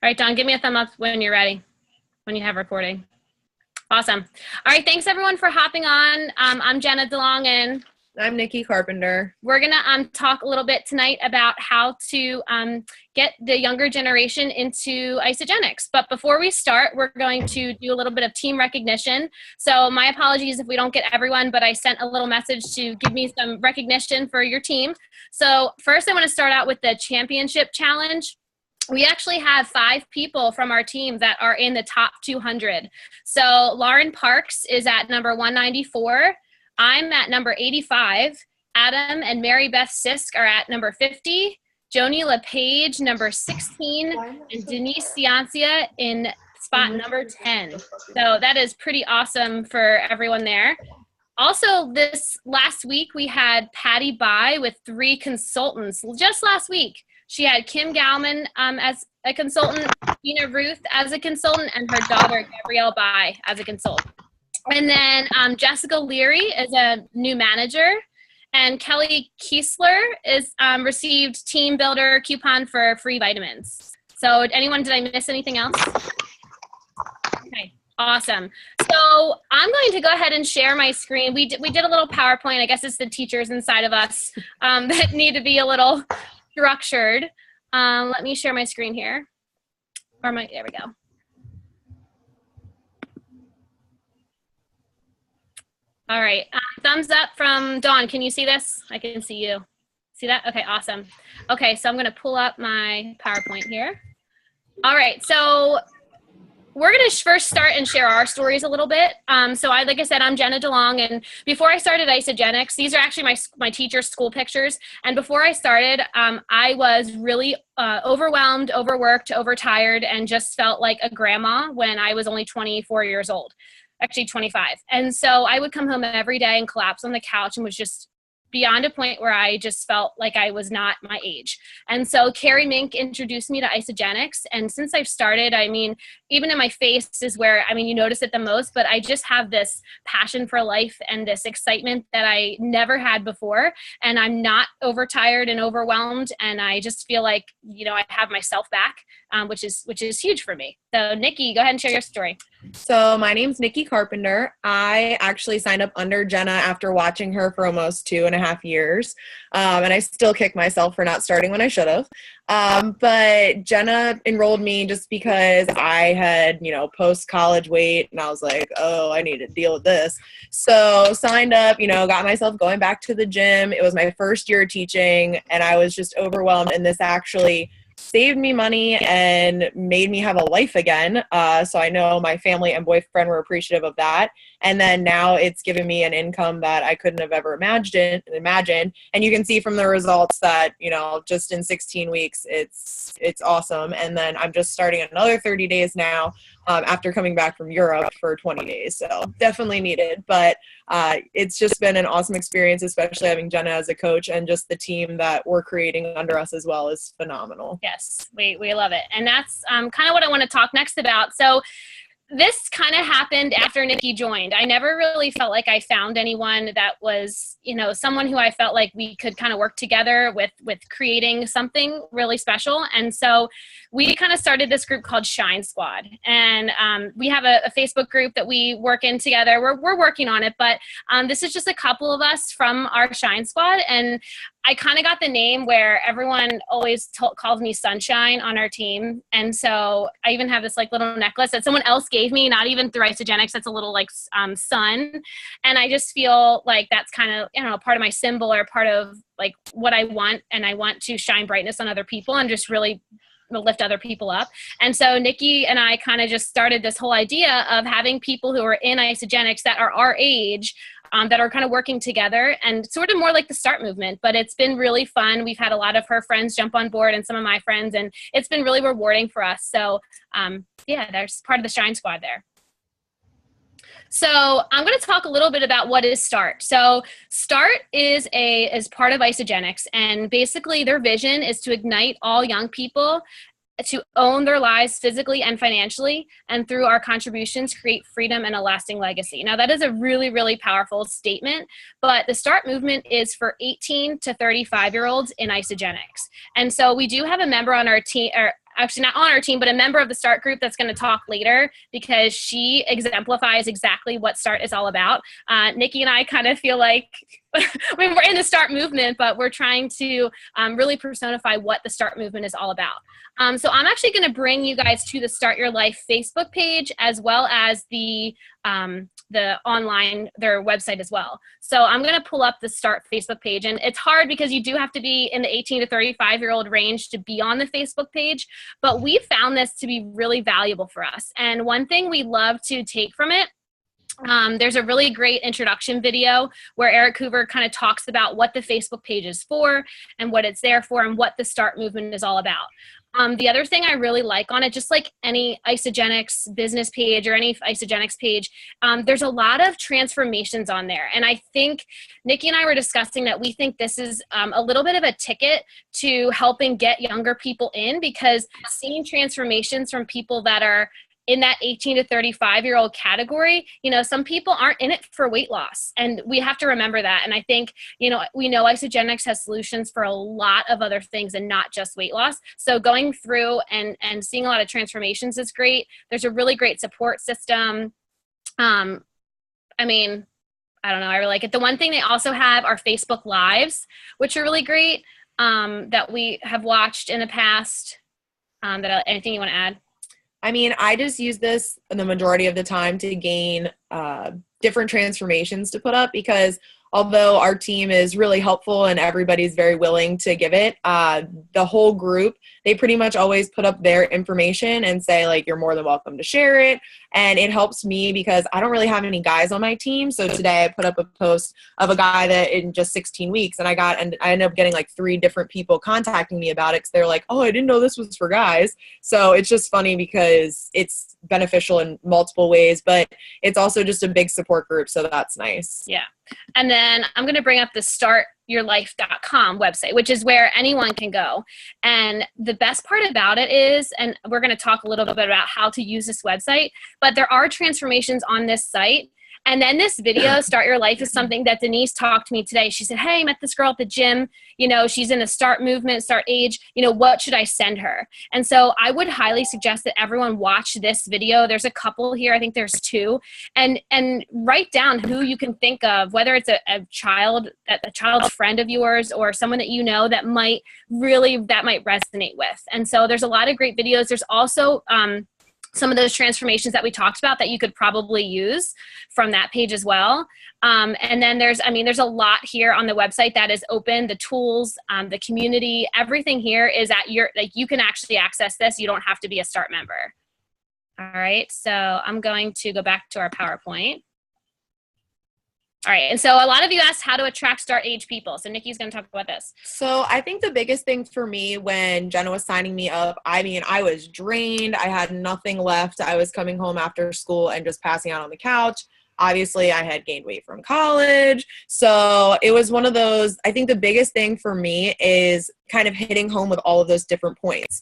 right, Don, give me a thumb up when you're ready, when you have recording. Awesome. All right, thanks everyone for hopping on. I'm Jenna Delong, and I'm Nikki Carpenter. We're gonna talk a little bit tonight about how to get the younger generation into Isagenix. But before we start, we're going to do a little bit of team recognition. So my apologies if we don't get everyone, but I sent a little message to give me some recognition for your team. So first I wanna start out with the championship challenge. We actually have 5 people from our team that are in the top 200. So Lauren Parks is at number 194. I'm at number 85. Adam and Mary Beth Sisk are at number 50. Joni LePage, number 16. And Denise Ciancia in spot number 10. So that is pretty awesome for everyone there. Also, this last week, we had Patty Bai with 3 consultants. Just last week, she had Kim Gauman as a consultant, Tina Ruth as a consultant, and her daughter, Gabrielle Bai, as a consultant. And then Jessica Leary is a new manager, and Kelly Kiesler is received Team Builder coupon for free vitamins. So anyone, did I miss anything else? Okay. Awesome. So I'm going to go ahead and share my screen. We did a little PowerPoint. I guess it's the teachers inside of us that need to be a little structured. Let me share my screen here. There we go. All right. Thumbs up from Dawn. Can you see this? I can see you. See that? Okay, awesome. Okay, so I'm going to pull up my PowerPoint here. All right, so we're going to first start and share our stories a little bit. Like I said, I'm Jenna Delong, and before I started Isagenix, these are actually my teacher's school pictures. And before I started, I was really overwhelmed, overworked, overtired, and just felt like a grandma when I was only 24 years old, actually 25. And so I would come home every day and collapse on the couch and was just beyond a point where I just felt like I was not my age. And so Carrie Mink introduced me to Isagenix. And since I've started, I mean, even in my face is where, I mean, you notice it the most, but I just have this passion for life and this excitement that I never had before. And I'm not overtired and overwhelmed. And I just feel like, you know, I have myself back, which is huge for me. So Nikki, go ahead and share your story. So my name's Nikki Carpenter. I actually signed up under Jenna after watching her for almost 2.5 years. And I still kick myself for not starting when I should have. But Jenna enrolled me just because I had, you know, post-college weight, and I was like, oh, I need to deal with this. So signed up, you know, got myself going back to the gym. It was my first year teaching, and I was just overwhelmed, and this actually saved me money and made me have a life again. So I know my family and boyfriend were appreciative of that. And then now it's given me an income that I couldn't have ever imagined. And you can see from the results that, you know, just in 16 weeks, it's awesome. And then I'm just starting another 30 days now after coming back from Europe for 20 days. So definitely needed, but it's just been an awesome experience, especially having Jenna as a coach, and just the team that we're creating under us as well is phenomenal. Yes, we love it. And that's kind of what I want to talk next about. So this kind of happened after Nikki joined. I never really felt like I found anyone that was, you know, someone who I felt like we could kind of work together with creating something really special. And so we kind of started this group called Shine Squad. And we have a Facebook group that we work in together. We're working on it, but this is just a couple of us from our Shine Squad. And I kind of got the name where everyone always calls me Sunshine on our team. And so I even have this like little necklace that someone else gave me, not even through Isagenix. That's a little like sun. And I just feel like that's kind of, you know, part of my symbol or part of like what I want. And I want to shine brightness on other people and just really lift other people up. And so Nikki and I kind of just started this whole idea of having people who are in Isagenix that are our age, that are kind of working together, and sort of more like the START movement. But it's been really fun. We've had a lot of her friends jump on board and some of my friends, and it's been really rewarding for us. So yeah, there's part of the Shine Squad there. So I'm going to talk a little bit about what is START. So START is part of Isagenix, and basically their vision is to ignite all young people to own their lives physically and financially, and through our contributions, create freedom and a lasting legacy. Now, that is a really, really powerful statement, but the START movement is for 18 to 35-year-olds in Isagenix. And so we do have a member on our team, or actually not on our team, but a member of the START group that's going to talk later, because she exemplifies exactly what START is all about. Nikki and I kind of feel like we're in the START movement, but we're trying to really personify what the START movement is all about. So I'm actually going to bring you guys to the Start Your Life Facebook page, as well as the online, their website as well. So I'm going to pull up the Start Facebook page, and it's hard because you do have to be in the 18 to 35-year-old range to be on the Facebook page, but we found this to be really valuable for us. And one thing we love to take from it, there's a really great introduction video where Eric Hoover kind of talks about what the Facebook page is for and what it's there for and what the START movement is all about. The other thing I really like on it, just like any Isagenix business page or any Isagenix page, there's a lot of transformations on there. And I think Nikki and I were discussing that we think this is a little bit of a ticket to helping get younger people in, because seeing transformations from people that are in that 18 to 35-year-old category, you know, some people aren't in it for weight loss, and we have to remember that. And I think, you know, we know Isagenix has solutions for a lot of other things and not just weight loss. So going through and seeing a lot of transformations is great. There's a really great support system. I mean, I don't know, I really like it. The one thing they also have are Facebook Lives, which are really great, that we have watched in the past. Anything you want to add? I mean, I just use this the majority of the time to gain different transformations to put up, because although our team is really helpful and everybody's very willing to give it, the whole group, they pretty much always put up their information and say, like, you're more than welcome to share it. And it helps me because I don't really have any guys on my team. So today I put up a post of a guy that in just 16 weeks, and I ended up getting like 3 different people contacting me about it, because they're like, oh, I didn't know this was for guys. So it's just funny because it's beneficial in multiple ways, but it's also just a big support group. So that's nice. Yeah. And then I'm going to bring up the startyourlife.com website, which is where anyone can go. And the best part about it is, and we're going to talk a little bit about how to use this website, but there are transformations on this site. And then this video, Start Your Life, is something that Denise talked to me today. She said, hey, I met this girl at the gym. You know, she's in the START movement, START age. You know, what should I send her? And so I would highly suggest that everyone watch this video. There's a couple here. I think there's 2. And write down who you can think of, whether it's a child's friend of yours or someone that you know that might resonate with. And so there's a lot of great videos. There's also some of those transformations that we talked about that you could probably use from that page as well. And then there's a lot here on the website that is open, the tools, the community, everything here is you can actually access this. You don't have to be a START member. All right. So I'm going to go back to our PowerPoint. All right. And so a lot of you asked how to attract START age people. So Nikki's going to talk about this. So I think the biggest thing for me when Jenna was signing me up, I mean, I was drained. I had nothing left. I was coming home after school and just passing out on the couch. Obviously, I had gained weight from college. So it was one of those, I think the biggest thing for me is kind of hitting home with all of those different points.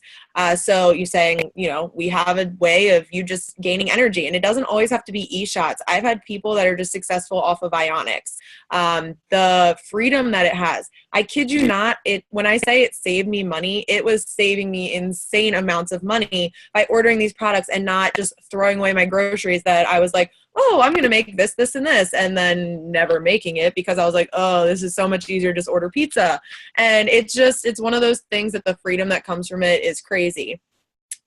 So you're saying, you know, we have a way of you just gaining energy, and it doesn't always have to be e-shots. I've had people that are just successful off of Ionics. The freedom that it has, I kid you not, when I say it saved me money, it was saving me insane amounts of money by ordering these products and not just throwing away my groceries that I was like, oh, I'm going to make this, this, and this, and then never making it because I was like, oh, this is so much easier, just order pizza. And it's one of those things that the freedom that comes from it is crazy.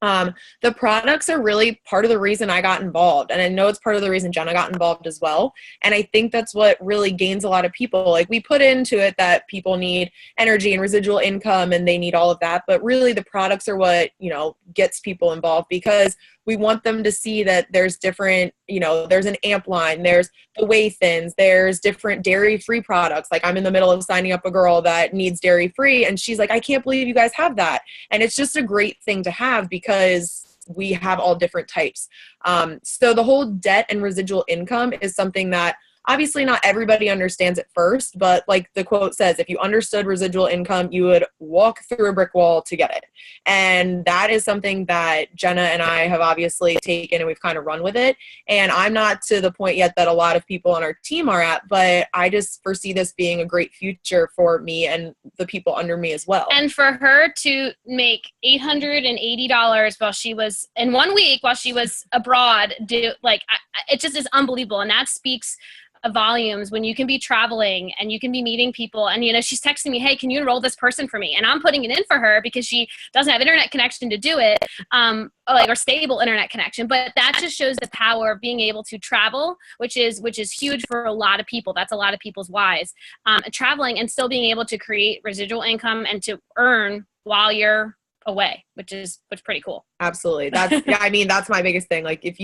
The products are really part of the reason I got involved. And I know it's part of the reason Jenna got involved as well. And I think that's what really gains a lot of people. Like, we put into it that people need energy and residual income and they need all of that. But really the products are what, you know, gets people involved, because we want them to see that there's different, you know, there's an amp line, there's the whey thins, there's different dairy-free products. Like, I'm in the middle of signing up a girl that needs dairy-free, and she's like, I can't believe you guys have that. And it's just a great thing to have because we have all different types. So the whole debt and residual income is something that obviously not everybody understands it first, but like the quote says, if you understood residual income, you would walk through a brick wall to get it. And that is something that Jenna and I have obviously taken, and we've kind of run with it. And I'm not to the point yet that a lot of people on our team are at, but I just foresee this being a great future for me and the people under me as well. And for her to make $880 while she was in 1 week, while she was abroad, it just is unbelievable. And that speaks volumes when you can be traveling and you can be meeting people. And, you know, she's texting me, hey, can you enroll this person for me? And I'm putting it in for her because she doesn't have internet connection to do it, or stable internet connection. But that just shows the power of being able to travel, which is huge for a lot of people. That's a lot of people's whys. Traveling and still being able to create residual income and to earn while you're away, which is pretty cool. Absolutely. That's my biggest thing. Like if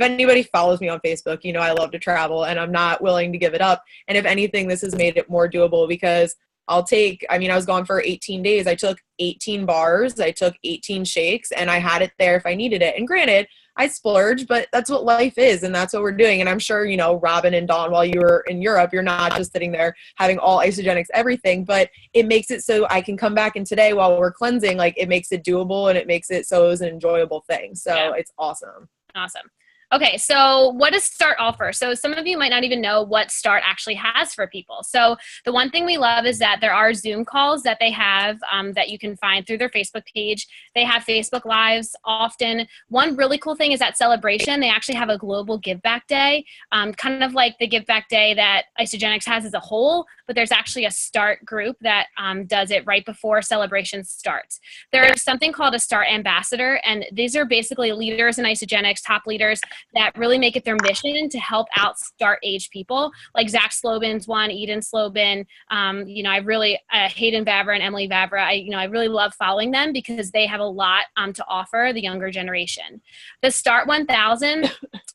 anybody follows me on Facebook, you know, I love to travel and I'm not willing to give it up. And if anything, this has made it more doable because I was gone for 18 days. I took 18 bars, I took 18 shakes, and I had it there if I needed it. And granted, I splurged, but that's what life is, and that's what we're doing. And I'm sure, you know, Robin and Dawn, while you were in Europe, you're not just sitting there having all isogenics, everything, but it makes it so I can come back, and today while we're cleansing, like it makes it doable and it makes it so it was an enjoyable thing. So yeah. It's awesome. Awesome. Okay, so what does START offer? So some of you might not even know what START actually has for people. So the one thing we love is that there are Zoom calls that they have that you can find through their Facebook page. They have Facebook Lives often. One really cool thing is at Celebration, they actually have a global give back day, kind of like the give back day that Isogenics has as a whole, but there's actually a START group that does it right before Celebration starts. There's something called a START ambassador, and these are basically leaders in Isogenics, top leaders, that really make it their mission to help out START age people, like Zach Slobin's one, Eden Slobin. I really, Hayden Vavra and Emily Vavra, I really love following them because they have a lot to offer the younger generation. The START 1000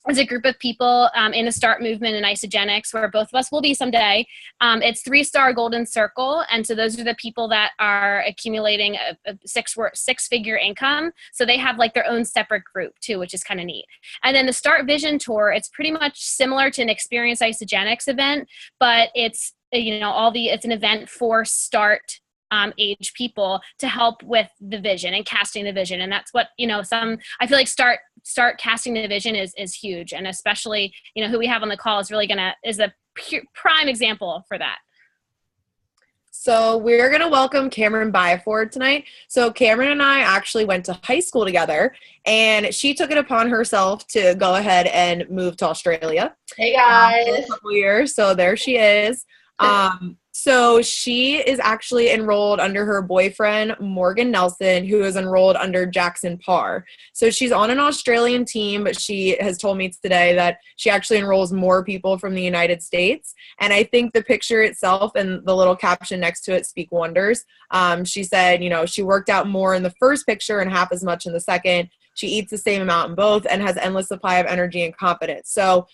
is a group of people in the START movement in Isogenics where both of us will be someday. It's 3-star golden circle. And so those are the people that are accumulating a six-figure income. So they have like their own separate group too, which is kind of neat. And then the START Vision Tour, it's pretty much similar to an Experience Isogenics event, but it's, it's an event for START age people to help with the vision and casting the vision. And that's what, I feel like START casting the vision is huge. And especially, who we have on the call is a prime example for that. So we're going to welcome Cameron Byford tonight. So Cameron and I actually went to high school together, and she took it upon herself to go ahead and move to Australia. Hey guys. For a couple years. So there she is. So she is actually enrolled under her boyfriend, Morgan Nelson, who is enrolled under Jackson Parr. So she's on an Australian team, but she has told me today that she actually enrolls more people from the United States. And I think the picture itself and the little caption next to it speak wonders. She said, she worked out more in the first picture and half as much in the second. She eats the same amount in both and has endless supply of energy and confidence. So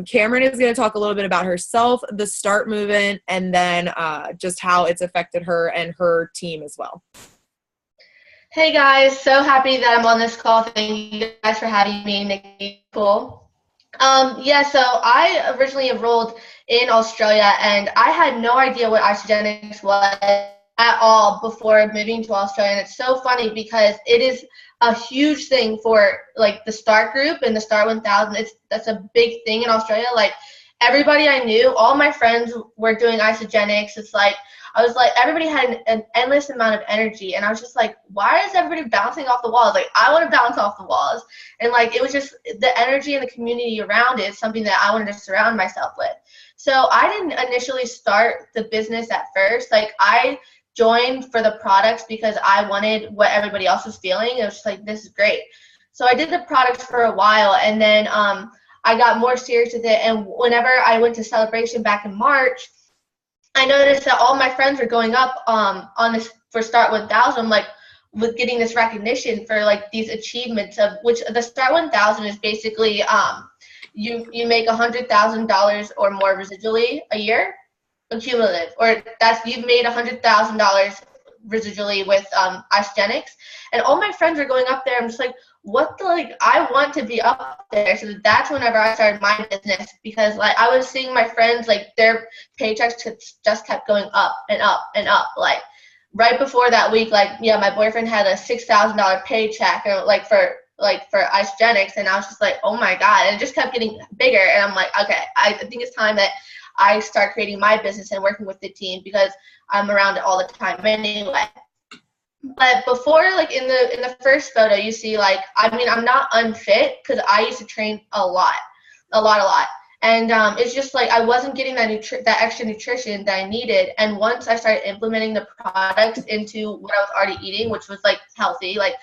Cameron is going to talk a little bit about herself, the START movement, and then just how it's affected her and her team as well. Hey guys, so happy that I'm on this call. Thank you guys for having me, Nikki. Cool. So I originally enrolled in Australia, and I had no idea what Isogenics was at all before moving to Australia. And it's so funny because it is a huge thing for like the START group and the START 1000. That's a big thing in Australia. Like everybody I knew, all my friends were doing Isogenics. I was like, everybody had an endless amount of energy, and I was just like, why is everybody bouncing off the walls? Like, I want to bounce off the walls. And like, it was just the energy and the community around it is something that I wanted to surround myself with. So I didn't initially start the business at first. Like, I joined for the products because I wanted what everybody else was feeling. It was just like, this is great. So I did the products for a while, and then I got more serious with it. And whenever I went to Celebration back in March, I noticed that all my friends were going up on this for START 1000, like with getting this recognition for like these achievements of which the START 1000 is basically you make $100,000 or more residually a year, cumulative, or that's you've made $100,000 residually with Isogenics. And all my friends are going up there. I'm just like, I want to be up there. So that's whenever I started my business, because like I was seeing my friends, like their paychecks just kept going up and up and up. Like right before that week, like, yeah, my boyfriend had a $6,000 paycheck, and for Isogenics, and I was just like, oh my God, and it just kept getting bigger. And I'm like, okay, I think it's time that I start creating my business and working with the team, because I'm around it all the time anyway. But before, like in the first photo, you see like, I mean, I'm not unfit, because I used to train a lot. And it's just like I wasn't getting that extra nutrition that I needed. And once I started implementing the products into what I was already eating, which was like healthy, like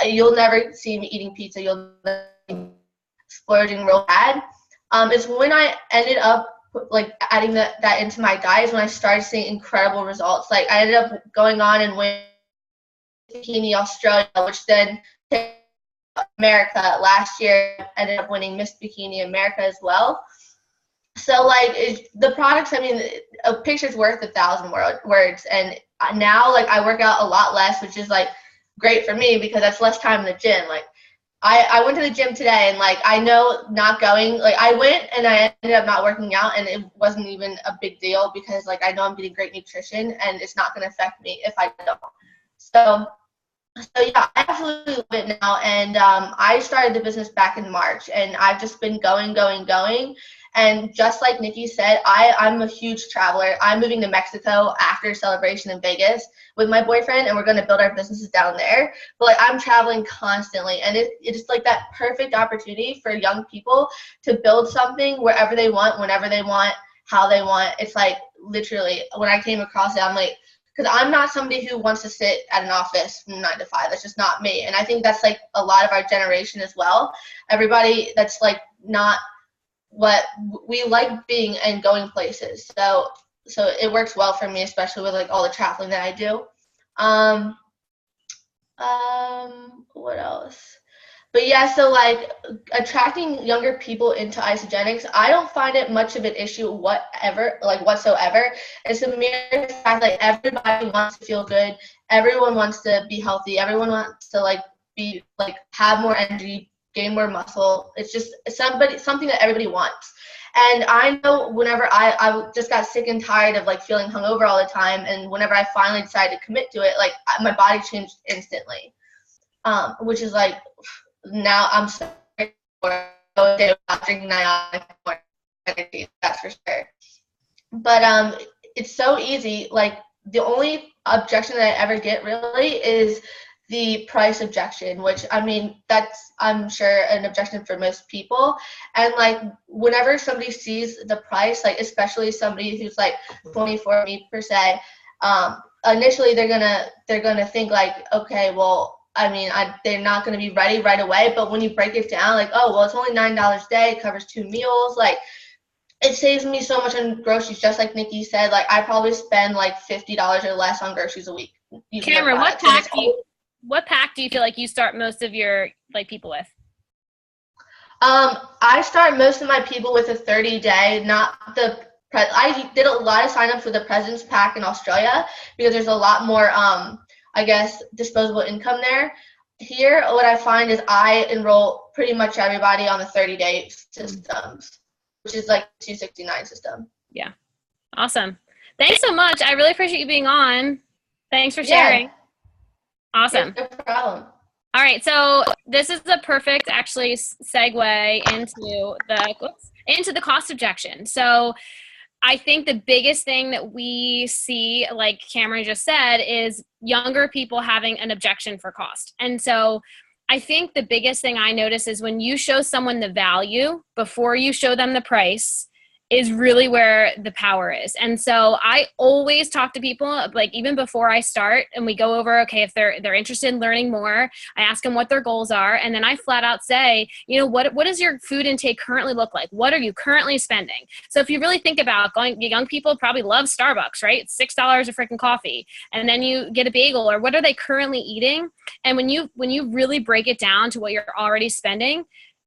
you'll never see me eating pizza, you'll never see me splurging real bad. It's when I ended up like adding that into my diet, is when I started seeing incredible results. Like I ended up going on and winning Bikini Australia, which then America last year, ended up winning Miss Bikini America as well. So like the products, I mean, a picture's worth 1,000 words. And now like I work out a lot less, which is like great for me, because that's less time in the gym. Like I went to the gym today, and like I know not going, like I went and I ended up not working out, and it wasn't even a big deal, because like I know I'm getting great nutrition and it's not going to affect me if I don't. So yeah, I absolutely love it now. And I started the business back in March, and I've just been going. And just like Nikki said, I'm a huge traveler. I'm moving to Mexico after Celebration in Vegas with my boyfriend, and we're going to build our businesses down there. But like I'm traveling constantly, and it's like that perfect opportunity for young people to build something wherever they want, whenever they want, how they want. It's like literally when I came across it, I'm like, because I'm not somebody who wants to sit at an office from 9 to 5. That's just not me. And I think that's like a lot of our generation as well. Everybody that's like not what we like, being and going places. So it works well for me, especially with like all the traveling that I do. What else? But yeah, so like attracting younger people into Isogenics, I don't find it much of an issue whatsoever. It's a mere fact that everybody wants to feel good. Everyone wants to be healthy. Everyone wants to like be like have more energy, gain more muscle. It's just something that everybody wants. And I know whenever I just got sick and tired of like feeling hungover all the time, and whenever I finally decided to commit to it, like my body changed instantly, which is like, now I'm so drinking 9 hours more energy, that's for sure. But it's so easy. Like the only objection that I ever get really is the price objection, which I mean that's I'm sure an objection for most people. And like whenever somebody sees the price, like especially somebody who's like 24 me per se, initially they're gonna think like, okay, well, I mean, they're not going to be ready right away. But when you break it down, like, oh, well, it's only $9 a day. It covers 2 meals. Like, it saves me so much on groceries. Just like Nikki said, like, I probably spend like $50 or less on groceries a week. Cameron, what pack do you feel like you start most of your like people with? I start most of my people with a 30-day, not the. I did a lot of signups for the President's Pack in Australia, because there's a lot more I guess disposable income there. Here, what I find is I enroll pretty much everybody on the 30-day systems, which is like 269 system. Yeah. Awesome. Thanks so much. I really appreciate you being on. Thanks for sharing. Yeah. Awesome. Yeah, no problem. All right. So this is the perfect actually segue into the cost objection. So I think the biggest thing that we see, like Cameron just said, is younger people having an objection for cost. And so I think the biggest thing I notice is when you show someone the value before you show them the price is really where the power is. And so I always talk to people, like even before I start, and we go over, okay, if they're interested in learning more, I ask them what their goals are. And then I flat out say, you know, what does your food intake currently look like? What are you currently spending? So if you really think about young people probably love Starbucks, right? $6 a freaking coffee. And then you get a bagel, or what are they currently eating? And when you really break it down to what you're already spending,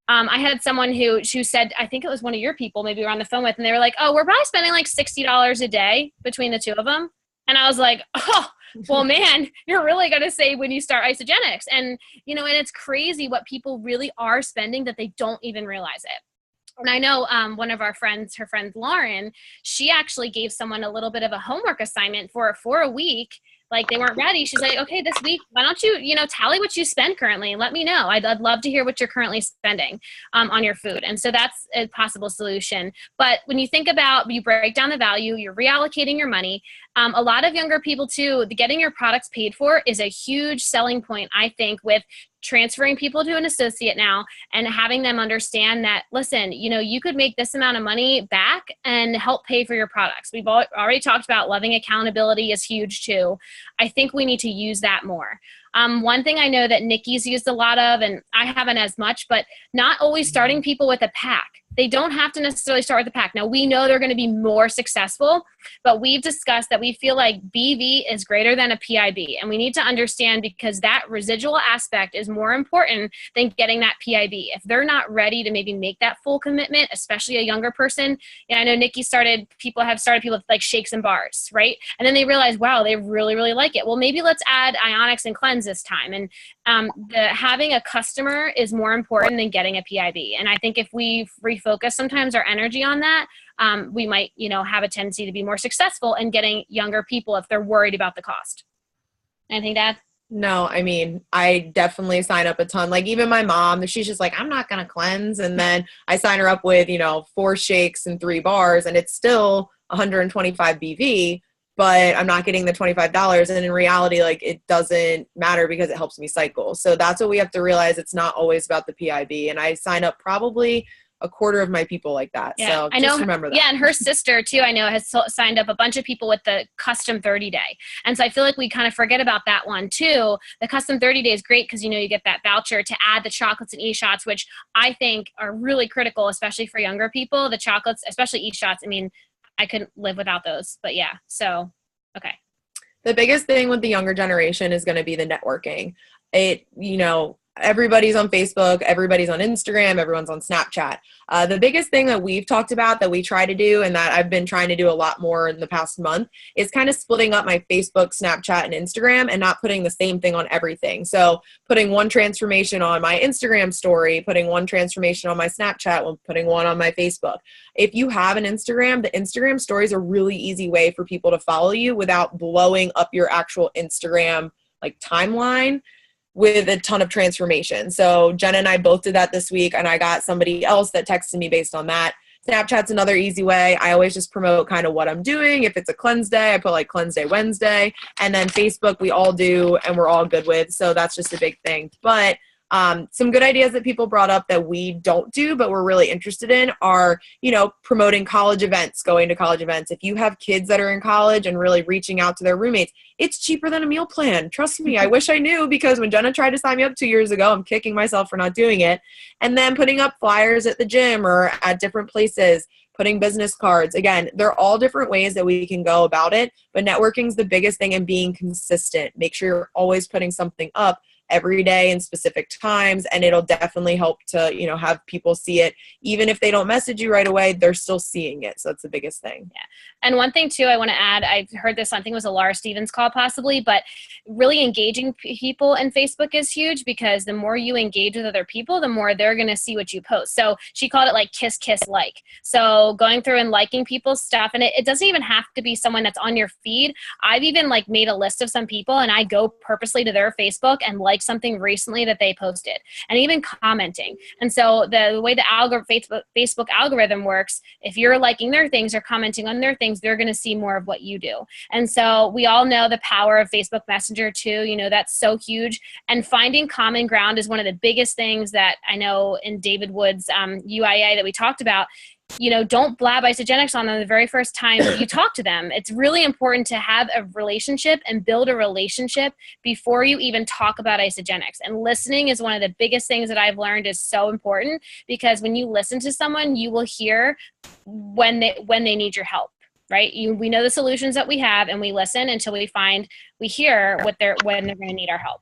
I had someone who said, I think it was one of your people maybe we were on the phone with, and they were like, oh, we're probably spending like $60 a day between the two of them. And I was like, oh, well, man, you're really going to save when you start Isogenics. And, and it's crazy what people really are spending that they don't even realize it. And I know one of our friends, her friend Lauren, she actually gave someone a little bit of a homework assignment for a week. Like they weren't ready. She's like, okay, this week, why don't you, tally what you spend currently and let me know. I'd love to hear what you're currently spending on your food. And so that's a possible solution. But when you think about, you break down the value, you're reallocating your money. A lot of younger people too, getting your products paid for is a huge selling point, I think, with transferring people to an associate now and having them understand that, listen, you could make this amount of money back and help pay for your products. We've already talked about loving accountability is huge too. I think we need to use that more. One thing I know that Nikki's used a lot of, and I haven't as much, but not always starting people with a pack. They don't have to necessarily start with a pack. Now, we know they're going to be more successful, but we've discussed that we feel like BV is greater than a PIB. And we need to understand because that residual aspect is more important than getting that PIB. If they're not ready to maybe make that full commitment, especially a younger person, I know Nikki people with like shakes and bars, right? And then they realize, wow, they really, really like it. Well, maybe let's add Ionics and Cleanse this time. And having a customer is more important than getting a PIB. And I think if we refocus sometimes our energy on that, we might, have a tendency to be more successful in getting younger people if they're worried about the cost. Anything to add? No, I mean, I definitely sign up a ton. Like even my mom, she's just like, I'm not going to cleanse. And then I sign her up with, 4 shakes and 3 bars and it's still 125 BV, but I'm not getting the $25. And in reality, like it doesn't matter because it helps me cycle. So that's what we have to realize. It's not always about the PIB. And I sign up probably a quarter of my people like that. Yeah, so I know, just remember that. Yeah, and her sister too, I know, has signed up a bunch of people with the custom 30 day. And so I feel like we kind of forget about that one too. The custom 30 day is great because, you get that voucher to add the chocolates and e-shots, which I think are really critical, especially for younger people. The chocolates, especially e-shots, I mean, I couldn't live without those. But yeah, so, okay. The biggest thing with the younger generation is going to be the networking. Everybody's on Facebook, everybody's on Instagram, everyone's on Snapchat. The biggest thing that we've talked about that we try to do and that I've been trying to do a lot more in the past month is kind of splitting up my Facebook, Snapchat, and Instagram and not putting the same thing on everything. So putting one transformation on my Instagram story, putting one transformation on my Snapchat, putting one on my Facebook. If you have an Instagram, the Instagram stories are a really easy way for people to follow you without blowing up your actual Instagram timeline with a ton of transformation. So Jenna and I both did that this week, and I got somebody else that texted me based on that. Snapchat's another easy way. I always just promote kind of what I'm doing. If it's a cleanse day, I put Cleanse Day Wednesday. And then Facebook, we all do, and we're all good with. So that's just a big thing. But some good ideas that people brought up that we don't do, but we're really interested in are, promoting college events, going to college events. If you have kids that are in college and really reaching out to their roommates, it's cheaper than a meal plan. Trust me. I wish I knew because when Jenna tried to sign me up 2 years ago, I'm kicking myself for not doing it. And then putting up flyers at the gym or at different places, putting business cards. Again, they're all different ways that we can go about it, but networking is the biggest thing and being consistent. Make sure you're always putting something up every day in specific times, and it'll definitely help to have people see it. Even if they don't message you right away, they're still seeing it. So that's the biggest thing. Yeah. And one thing too I want to add, I've heard this, I think it was a Laura Stevens call possibly, but really engaging people in Facebook is huge because the more you engage with other people, the more they're going to see what you post. So she called it kiss like. So going through and liking people's stuff, and it doesn't even have to be someone that's on your feed. I've even made a list of some people and I go purposely to their Facebook and something recently that they posted and even commenting. And so the way the Facebook algorithm works, if you're liking their things or commenting on their things, they're going to see more of what you do. And so we all know the power of Facebook Messenger too. That's so huge. And finding common ground is one of the biggest things that I know in David Wood's UIA that we talked about. Don't blab Isogenics on them the very first time you talk to them. It's really important to have a relationship and build a relationship before you even talk about Isogenics. And listening is one of the biggest things that I've learned is so important because when you listen to someone, you will hear when they need your help. Right? We know the solutions that we have and we listen until we hear when they're going to need our help.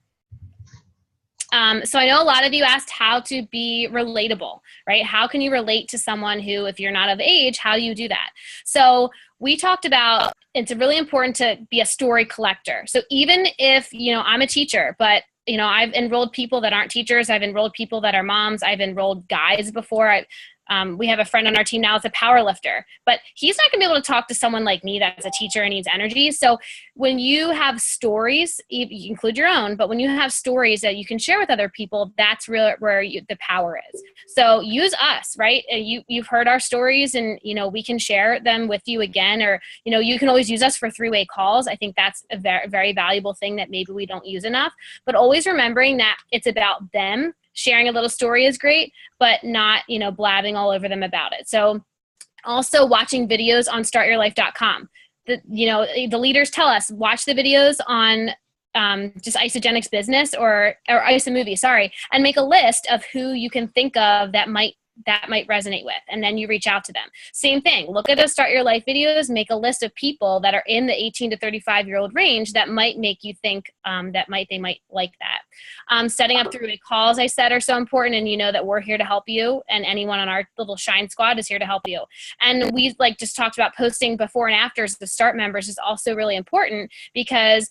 So I know a lot of you asked how to be relatable, right? How can you relate to someone who, if you're not of age, how do you do that? So we talked about it's really important to be a story collector. So even if, I'm a teacher, but I've enrolled people that aren't teachers. I've enrolled people that are moms. I've enrolled guys before. We have a friend on our team now that's a power lifter, but he's not going to be able to talk to someone like me that's a teacher and needs energy. So when you have stories, you include your own, but when you have stories that you can share with other people, that's really where the power is. So use us, right? You've heard our stories, and we can share them with you again, or you can always use us for three-way calls. I think that's a very, very valuable thing that maybe we don't use enough, but always remembering that it's about them. Sharing a little story is great, but not, blabbing all over them about it. So also watching videos on startyourlife.com. The leaders tell us, watch the videos on just Isagenix Business or Isamovie, sorry, and make a list of who you can think of that might resonate with, and then you reach out to them. Same thing, look at the Start Your Life videos, make a list of people that are in the 18 to 35-year-old range that might make you think they might like that. Setting up three-way calls, I said, are so important, and that we're here to help you, and anyone on our little Shine Squad is here to help you. And we just talked about posting before and afters the Start members is also really important, because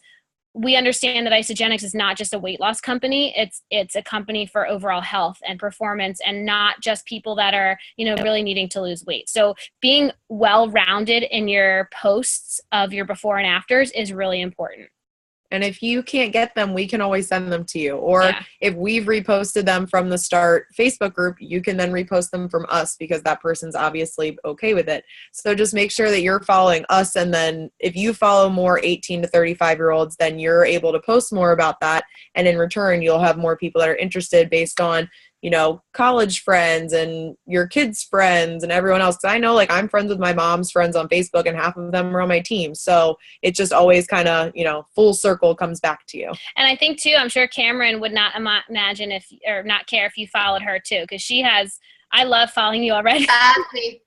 we understand that Isagenix is not just a weight loss company. It's a company for overall health and performance, and not just people that are, really needing to lose weight. So being well-rounded in your posts of your before and afters is really important. And if you can't get them, we can always send them to you. Or if we've reposted them from the Start Facebook group, you can then repost them from us, because that person's obviously okay with it. So just make sure that you're following us. And then if you follow more 18 to 35-year-olds, then you're able to post more about that. And in return, you'll have more people that are interested based on, college friends and your kids' friends and everyone else. 'Cause I know, I'm friends with my mom's friends on Facebook, and half of them are on my team. So it just always kind of, full circle comes back to you. And I think too, I'm sure Cameron would not imagine not care if you followed her too, because I love following you already. Add me.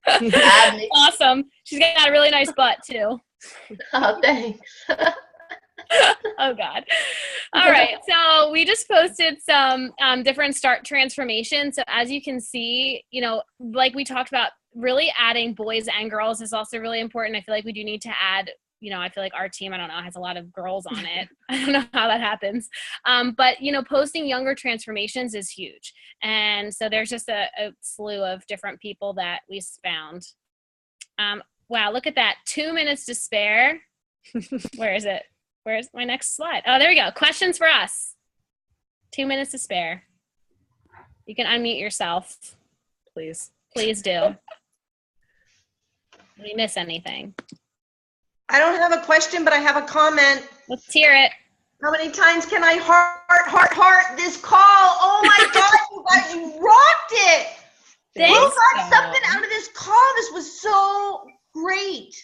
Add me. Awesome. She's got a really nice butt too. Oh, thanks. Oh God. All right. So we just posted some different Start transformations. So as you can see, like we talked about, really adding boys and girls is also really important. I feel like we do need to add, I feel like our team, I don't know, has a lot of girls on it. I don't know how that happens. But, posting younger transformations is huge. And so there's just a slew of different people that we found. Wow. Look at that. 2 minutes to spare. Where is it? Where's my next slide? Oh, there we go. Questions for us. 2 minutes to spare. You can unmute yourself. Please. Please do. Did we miss anything? I don't have a question, but I have a comment. Let's hear it. How many times can I heart this call? Oh my God, you guys, you rocked it. Thanks. You got something out of this call. This was so great.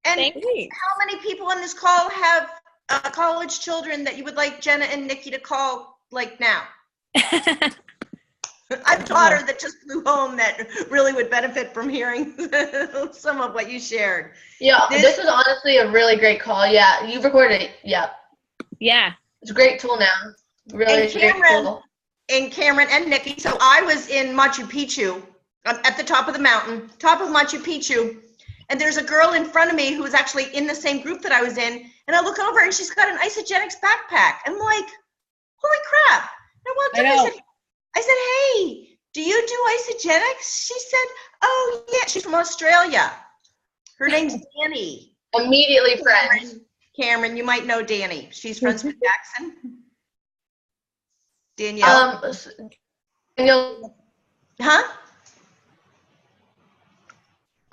And Thanks. how many people on this call have college children that you would like Jenna and Nikki to call now? I have a daughter that just flew home that really would benefit from hearing some of what you shared. Yeah, this was honestly a really great call. Yeah, you recorded it. Yeah. Yeah. It's a great tool now. Really great tool. And Cameron and Nikki. So I was in Machu Picchu, at the top of the mountain, top of Machu Picchu. And there's a girl in front of me who was actually in the same group that I was in. And I look over and she's got an Isagenix backpack. I'm like, holy crap. And I walked up, I said, hey, do you do Isagenix? She said, oh yeah, she's from Australia. Her name's Danny. Immediately friends. Cameron, you might know Danny. She's friends with Jackson. Danielle. Danielle. Huh?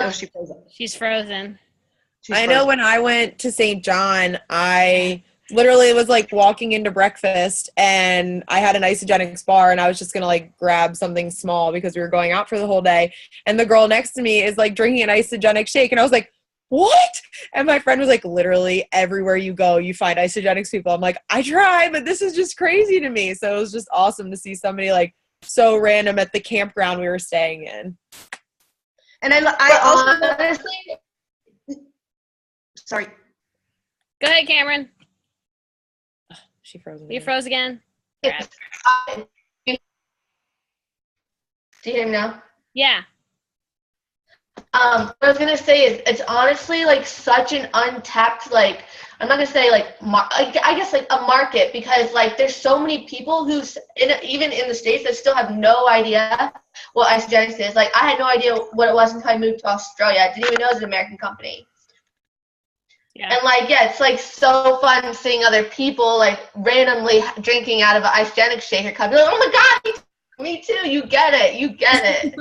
Oh, she froze up. She's frozen. I know when I went to St. John, I literally was walking into breakfast and I had an Isagenix bar and I was just going to grab something small because we were going out for the whole day. And the girl next to me is drinking an Isagenix shake. And I was like, what? And my friend was literally everywhere you go, you find Isagenix people. I'm like, I try, but this is just crazy to me. So it was just awesome to see somebody so random at the campground we were staying in. And I also honestly, sorry. Go ahead, Cameron. She froze. You froze again. Brad. Do you hear me now? Yeah. What I was gonna say is it's honestly like such an untapped, like, I'm not gonna say like I guess like a market, because like there's so many people even in the States that still have no idea what Isagenix is. Like I had no idea what it was until I moved to Australia. I didn't even know it was an American company. Yeah. And like, yeah, it's like so fun seeing other people like randomly drinking out of an Isagenix shaker cup. You're like, oh my god, me too. You get it. You get it.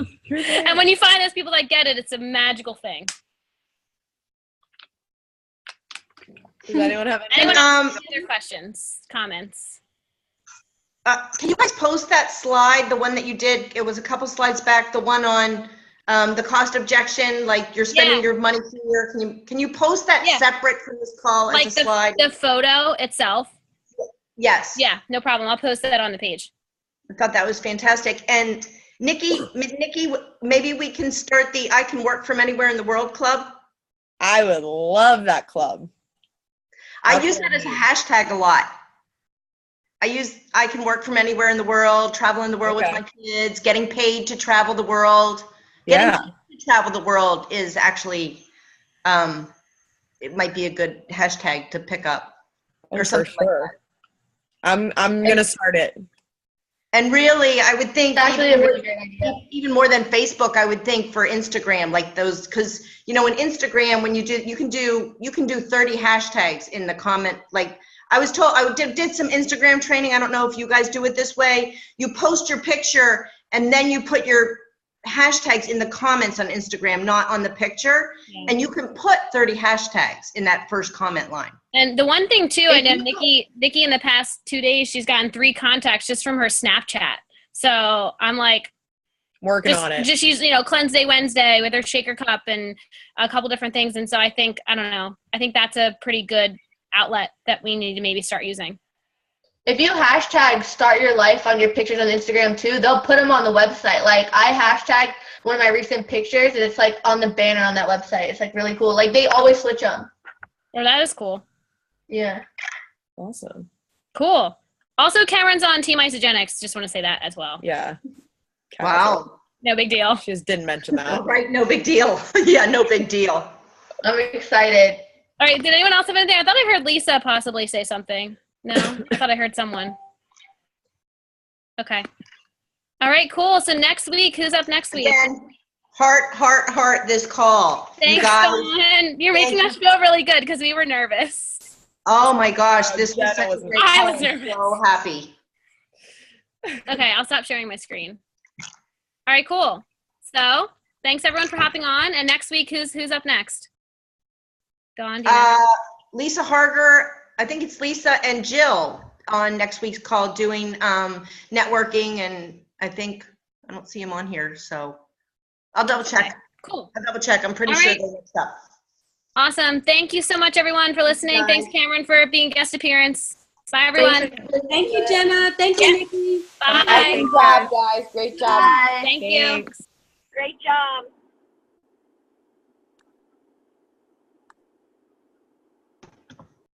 And when you find those people that get it, it's a magical thing. Does anyone have any other questions, comments? Can you guys post that slide, the one that you did? It was a couple slides back, the one on the cost objection, like you're spending your money here. Can you post that separate from this call as a slide? The photo itself? Yes. Yeah, no problem. I'll post that on the page. I thought that was fantastic. And Nikki, maybe we can start the I Can Work From Anywhere in the World Club. I would love that club. I use that as a hashtag a lot. I can work from anywhere in the world, travel in the world with my kids, getting paid to travel the world. Getting paid to travel the world is actually, it might be a good hashtag to pick up or something like that. I'm going to start it. And really, I would think Actually, a really great idea. Even more than Facebook, I would think for Instagram, like those, because in Instagram, when you can do 30 hashtags in the comment. Like I was told, I did some Instagram training. I don't know if you guys do it this way. You post your picture and then you put your hashtags in the comments on Instagram, not on the picture. Yeah. And you can put 30 hashtags in that first comment line. And the one thing too, I know Nikki in the past 2 days, she's gotten 3 contacts just from her Snapchat. So I'm like working on it. Just use, Cleanse Day Wednesday with her shaker cup and a couple different things. And so I think that's a pretty good outlet that we need to maybe start using. If you hashtag Start Your Life on your pictures on Instagram too, they'll put them on the website. Like I hashtagged one of my recent pictures and it's like on the banner on that website. It's like really cool. Like they always switch them. Oh, that is cool. Yeah. Awesome. Cool. Also, Cameron's on Team Isagenix. Just want to say that as well. Yeah. Wow. No big deal. She just didn't mention that. Right. No big deal. Yeah. No big deal. I'm excited. All right. Did anyone else have anything? I thought I heard Lisa possibly say something. No, I thought I heard someone. Okay. All right, cool. So next week, who's up next week? Again, heart this call. Thanks, Dawn. You're making us feel really good because we were nervous. Oh my gosh, this was such a great call. I was nervous. So happy. Okay, I'll stop sharing my screen. All right, cool. So thanks everyone for hopping on. And next week, who's up next? Dawn, do you know? Lisa Harger. I think it's Lisa and Jill on next week's call doing networking, and I don't see him on here, so I'll double check. Okay, cool. I'll double check. I'm pretty sure they're mixed up. Awesome. Thank you so much, everyone, for listening. Thanks, Cameron, for being guest appearance. Bye, everyone. Thank you, Jenna. Thank you, Nikki. Bye. Great job, guys. Great job. Bye. Thank you. Great job.